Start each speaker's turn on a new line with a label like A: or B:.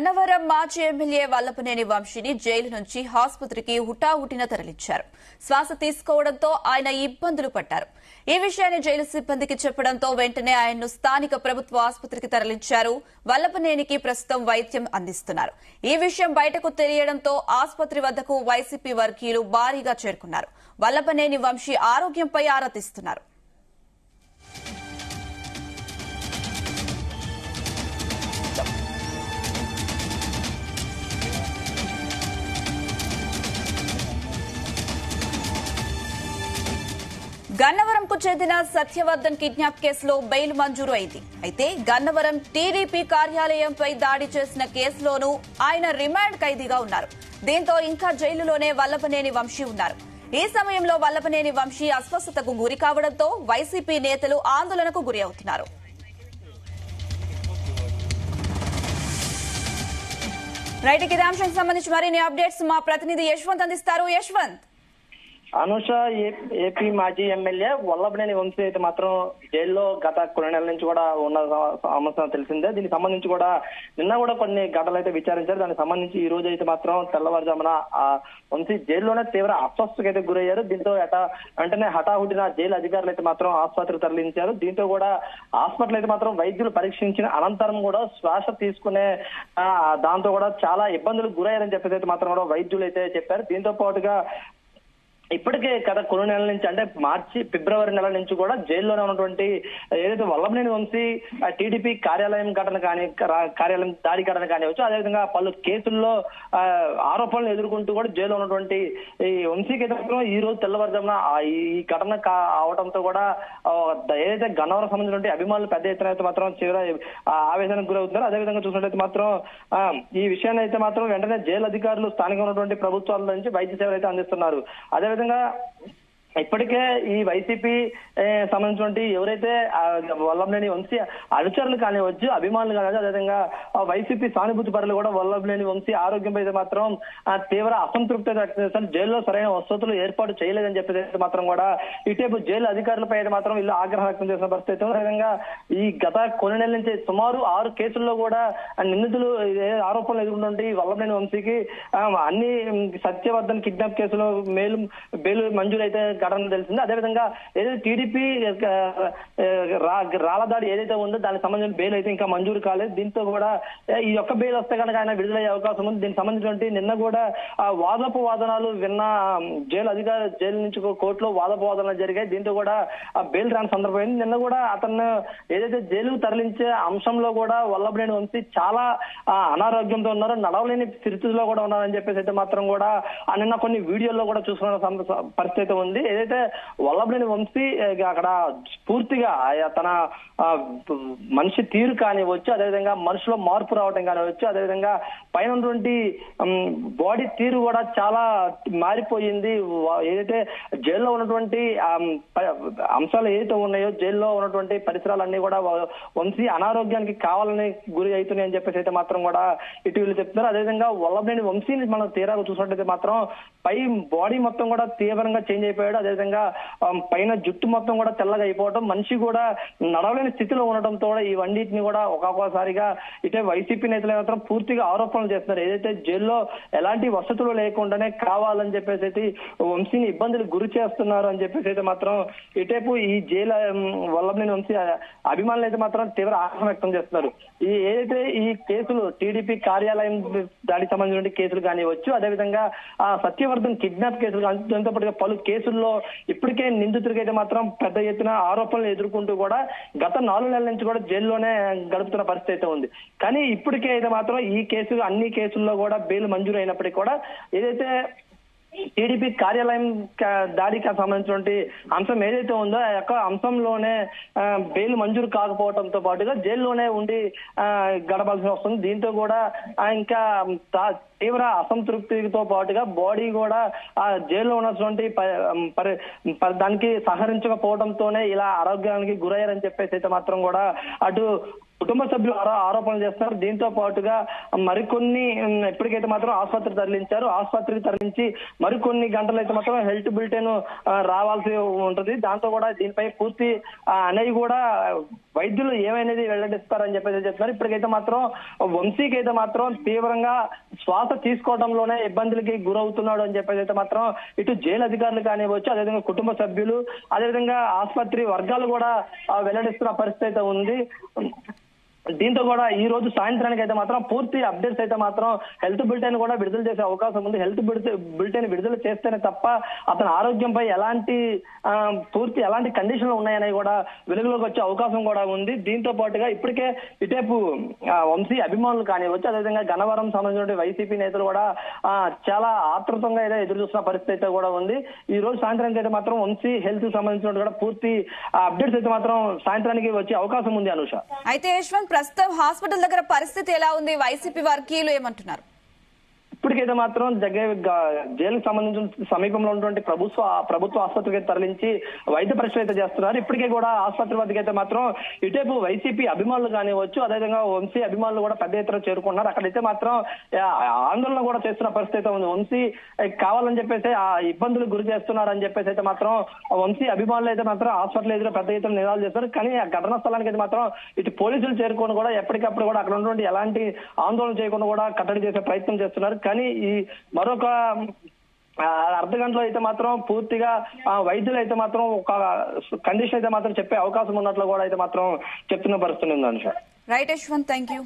A: గన్నవరం మాజీ ఎమ్మెల్యే వల్లభనేని వంశీని జైలు నుంచి ఆసుపత్రికి హుటాహుటిన తరలించారు. శ్వాస తీసుకోవడంతో ఆయన ఇబ్బందులు పడ్డారు. ఈ విషయాన్ని జైలు సిబ్బందికి చెప్పడంతో వెంటనే ఆయన్ను స్థానిక ప్రభుత్వ ఆసుపత్రికి తరలించారు. వల్లభనేనికి ప్రస్తుతం వైద్యం అందిస్తున్నారు. ఈ విషయం బయటకు తెలియడంతో ఆసుపత్రి వద్దకు వైసీపీ వర్గీయులు భారీగా చేరుకున్నారు. వల్లభనేని వంశీ ఆరోగ్యంపై ఆరా తీస్తున్నారు. గన్నవరంకు చెందిన సత్యవర్ధన్ కిడ్నాప్ కేసులో బెయిల్ మంజూరు అయింది. అయితే గన్నవరం టీడీపీ కార్యాలయంపై దాడి చేసిన కేసులోనూ ఆయన రిమాండ్ ఖైదీగా ఉన్నారు. దీంతో ఇంకా జైలులోనే వల్లభనేని వంశీ ఉన్నారు. ఈ సమయంలో వల్లభనేని వంశీ అస్వస్థతకు గురి కావడంతో వైసీపీ నేతలు ఆందోళనకు గురి అవుతున్నారు. రైట్, ఇదే అంశానికి సంబంధించి మరిన్ని అప్డేట్స్ మా ప్రతినిధి యశ్వంత్ అందిస్తారు. యశ్వంత్.
B: అనుష, ఏపీ మాజీ ఎమ్మెల్యే వల్లభనేని వంశీ అయితే మాత్రం జైల్లో గత కొన్ని నెలల నుంచి కూడా ఉన్న సమస్య తెలిసిందే. దీనికి సంబంధించి కూడా నిన్న కూడా కొన్ని ఘటనలు అయితే విచారించారు. దానికి సంబంధించి ఈ రోజు అయితే మాత్రం తెల్లవారుజామున వంశీ జైల్లోనే తీవ్ర అస్వస్థతకు అయితే గురయ్యారు. దీంతో వెంటనే హఠాహుటిన జైలు అధికారులు అయితే మాత్రం ఆసుపత్రికి తరలించారు. దీంతో కూడా హాస్పిటల్ అయితే మాత్రం వైద్యులు పరీక్షించిన అనంతరం కూడా శ్వాస తీసుకునే దాంతో కూడా చాలా ఇబ్బందులకు గురయ్యారని చెప్పేసి అయితే మాత్రం కూడా వైద్యులు అయితే చెప్పారు. దీంతో పాటుగా ఇప్పటికే గత కొన్ని నెలల నుంచి అంటే ఫిబ్రవరి నెల నుంచి కూడా జైల్లోనే ఉన్నటువంటి ఏదైతే వల్లభనేని వంశీ టీడీపీ కార్యాలయం దాడి ఘటన కానివచ్చు, అదేవిధంగా పలు కేసుల్లో ఆరోపణలు ఎదుర్కొంటూ కూడా జైల్లో ఉన్నటువంటి ఈ వంశీకి అయితే మాత్రం ఈ రోజు తెల్లవారుజామున ఈ ఘటన అవడంతో కూడా ఏదైతే గన్నవరం సంబంధించినటువంటి అభిమానులు పెద్ద ఎత్తున అయితే మాత్రం చివర ఆవేదనకు గురవుతున్నారు. అదేవిధంగా చూసినట్లయితే మాత్రం ఈ విషయాన్ని అయితే మాత్రం వెంటనే జైలు అధికారులు స్థానికంగా ఉన్నటువంటి ప్రభుత్వాల నుంచి వైద్య సేవలు అయితే అందిస్తున్నారు. అదేవిధంగా ఇప్పటికే ఈ వైసీపీ సంబంధించినటువంటి ఎవరైతే వల్లభనేని వంశీ అనుచరులు కానివచ్చు, అభిమానులు కానివచ్చు, అదేవిధంగా వైసీపీ సానుభూతి పరులు కూడా వల్లభనేని వంశీ ఆరోగ్యంపై అయితే మాత్రం తీవ్ర అసంతృప్తి వ్యక్తం చేస్తారు. జైల్లో సరైన వసతులు ఏర్పాటు చేయలేదని చెప్పేసి మాత్రం కూడా ఇటేపు జైలు అధికారులపై అయితే మాత్రం వీళ్ళు ఆగ్రహం వ్యక్తం చేసిన పరిస్థితి. అదేవిధంగా ఈ గత కొన్ని నెలల నుంచి సుమారు 6 కేసుల్లో కూడా నిందితులు ఆరోపణలు ఎదుర్కొంటుంటే వల్లభనేని వంశీకి అన్ని సత్యవర్ధన్ కిడ్నాప్ కేసులో బెయిల్ మంజూరు అయితే ఘటన తెలిసింది. అదేవిధంగా ఏదైతే టీడీపీ రాళ్ల దాడి ఏదైతే ఉందో దానికి సంబంధించిన బెయిల్ అయితే ఇంకా మంజూరు కాలేదు. దీంతో కూడా ఈ యొక్క బెయిల్ వస్తే కనుక ఆయన విడుదలయ్యే అవకాశం ఉంది. దీనికి సంబంధించినటువంటి నిన్న కూడా వాదోపవాదనాలు విన్న జైలు నుంచి కోర్టులో వాదోపవాదనాలు జరిగాయి. దీంతో కూడా బెయిల్ రాని సందర్భమైంది. నిన్న కూడా అతను ఏదైతే జైలుకు తరలించే అంశంలో కూడా వల్లభనేని వంశీ చాలా అనారోగ్యంతో ఉన్నారు, నడవలేని స్థితిలో కూడా ఉన్నారని చెప్పేసి అయితే మాత్రం కూడా నిన్న కొన్ని వీడియోల్లో కూడా చూసుకున్న పరిస్థితి ఉంది. ఏదైతే వల్లభనేని వంశీ అక్కడ పూర్తిగా తన మనిషి తీరు కానివచ్చు, అదేవిధంగా మనిషిలో మార్పు రావడం కానివచ్చు, అదేవిధంగా పైన ఉన్నటువంటి బాడీ తీరు కూడా చాలా మారిపోయింది. ఏదైతే జైల్లో ఉన్నటువంటి అంశాలు ఏదైతే ఉన్నాయో, జైల్లో ఉన్నటువంటి పరిసరాలన్నీ కూడా వంశీ అనారోగ్యానికి కావాలని గురి అవుతున్నాయి అని చెప్పేసి అయితే మాత్రం కూడా ఇటీవల చెప్తున్నారు. అదేవిధంగా వల్లభనేని వంశీని మనం తీరాగా చూసినట్టయితే మాత్రం పై బాడీ మొత్తం కూడా తీవ్రంగా చేంజ్ అయిపోయాడు. అదేవిధంగా పైన జుట్టు మొత్తం కూడా తెల్లగా అయిపోవడం, మనిషి కూడా నడవలేని స్థితిలో ఉండటంతో ఇవన్నిటిని కూడా ఒక్కొక్కసారిగా ఇటే వైసీపీ నేతలు మాత్రం పూర్తిగా ఆరోపణలు చేస్తున్నారు. ఏదైతే జైల్లో ఎలాంటి వసతులు లేకుండానే కావాలని చెప్పేసి అయితే వంశీని ఇబ్బందులు గురి చేస్తున్నారు అని చెప్పేసి అయితే మాత్రం ఇటేపు ఈ జైలు వల్లభనేని వంశీ అభిమానులు అయితే మాత్రం తీవ్ర ఆగ్రహం వ్యక్తం చేస్తున్నారు. ఏదైతే ఈ కేసులు టీడీపీ కార్యాలయం దాడికి సంబంధించిన కేసులు కానివచ్చు, అదేవిధంగా సత్యవర్ధన్ కిడ్నాప్ కేసులు దాంతో పాటుగా పలు కేసుల్లో ఇప్పటికే నిందితుడికి అయితే మాత్రం పెద్ద ఎత్తున ఆరోపణలు ఎదుర్కొంటూ కూడా గత 4 నెలల నుంచి కూడా జైల్లోనే గడుపుతున్న పరిస్థితి అయితే ఉంది. కానీ ఇప్పటికే అయితే మాత్రం అన్ని కేసుల్లో కూడా బెయిల్ మంజూరు అయినప్పటికీ కూడా ఏదైతే టీడీపీ కార్యాలయం దాడికి సంబంధించినటువంటి అంశం ఏదైతే ఉందో ఆ యొక్క అంశంలోనే బెయిల్ మంజూరు కాకపోవడంతో పాటుగా జైల్లోనే ఉండి గడపాల్సి వస్తుంది. దీంతో కూడా ఇంకా తీవ్ర అసంతృప్తితో పాటుగా బాడీ కూడా ఆ జైల్లో ఉన్నటువంటి దానికి సహకరించకపోవడంతోనే ఇలా ఆరోగ్యానికి గురయ్యారని చెప్పేసి అయితే మాత్రం కూడా అటు కుటుంబ సభ్యులు ఆరోపణలు చేస్తున్నారు. దీంతో పాటుగా మరికొన్ని ఇప్పటికైతే మాత్రం ఆసుపత్రికి తరలించారు. ఆసుపత్రికి తరలించి మరికొన్ని గంటలు అయితే మాత్రం హెల్త్ బులెటిన్ రావాల్సి ఉంటుంది. దాంతో కూడా దీనిపై పూర్తి అనేది కూడా వైద్యులు ఏమైనది వెల్లడిస్తారని చెప్పేసి చెప్తున్నారు. ఇప్పటికైతే మాత్రం వంశీకి అయితే మాత్రం తీవ్రంగా శ్వాస తీసుకోవడంలోనే ఇబ్బందులకి గురవుతున్నాడు అని చెప్పేసి అయితే మాత్రం ఇటు జైలు అధికారులు కానివ్వచ్చు, అదేవిధంగా కుటుంబ సభ్యులు, అదేవిధంగా ఆసుపత్రి వర్గాలు కూడా వెల్లడిస్తున్న పరిస్థితి అయితే ఉంది. దీంతో కూడా ఈ రోజు సాయంత్రానికి అయితే మాత్రం పూర్తి అప్డేట్స్ అయితే మాత్రం హెల్త్ బులెటిన్ కూడా విడుదల చేసే అవకాశం ఉంది. హెల్త్ బులెటిన్ విడుదల చేస్తేనే తప్ప అతని ఆరోగ్యంపై ఎలాంటి కండిషన్లు ఉన్నాయని కూడా వెలుగులోకి వచ్చే అవకాశం కూడా ఉంది. దీంతో పాటుగా ఇప్పటికే ఇటేపు వంశీ అభిమానులు కానివచ్చు, అదేవిధంగా గన్నవరం సంబంధించిన వైసీపీ నేతలు కూడా చాలా ఆతృతంగా అయితే ఎదురు చూస్తున్న పరిస్థితి అయితే కూడా ఉంది. ఈ రోజు సాయంత్రానికి అయితే మాత్రం వంశీ హెల్త్ సంబంధించిన కూడా పూర్తి అప్డేట్స్ అయితే మాత్రం సాయంత్రానికి వచ్చే అవకాశం ఉంది. అనుష,
A: అయితే యశ్వంత్, ప్రస్తుతం హాస్పిటల్ దగ్గర పరిస్థితి ఎలా ఉంది? వైసీపీ వర్గీయులు ఏమంటున్నారు?
B: ఇప్పటికైతే మాత్రం జైలుకు సంబంధించిన సమీపంలో ఉన్నటువంటి ప్రభుత్వ ఆసుపత్రికి తరలించి వైద్య పరీక్షలు అయితే చేస్తున్నారు. ఇప్పటికే కూడా ఆసుపత్రి వద్దకు అయితే మాత్రం ఇటేపు వైసీపీ అభిమానులు కానివచ్చు, అదేవిధంగా వంశీ అభిమానులు కూడా పెద్ద ఎత్తున చేరుకున్నారు. అక్కడైతే మాత్రం ఆందోళన కూడా చేస్తున్న పరిస్థితి అయితే ఉంది. వంశీ కావాలని చెప్పేసి ఆ ఇబ్బందులు గురి చేస్తున్నారని చెప్పేసి అయితే మాత్రం వంశీ అభిమానులు అయితే మాత్రం హాస్పిటల్ ఎదురు పెద్ద ఎత్తున నిరాలు చేస్తారు. కానీ ఆ ఘటనా స్థలానికి అయితే మాత్రం ఇటు పోలీసులు చేరుకొని కూడా ఎప్పటికప్పుడు కూడా అక్కడ ఉన్నటువంటి ఎలాంటి ఆందోళన చేయకుండా కూడా కట్టడి చేసే ప్రయత్నం చేస్తున్నారు. కానీ ఈ మరొక అర్ధ గంటలో అయితే మాత్రం పూర్తిగా వైద్యులు అయితే మాత్రం ఒక కండిషన్ అయితే మాత్రం చెప్పే అవకాశం ఉన్నట్లు కూడా అయితే మాత్రం చెప్తున్న పరిస్థితి ఉంది.
A: Right Yashwant, thank you.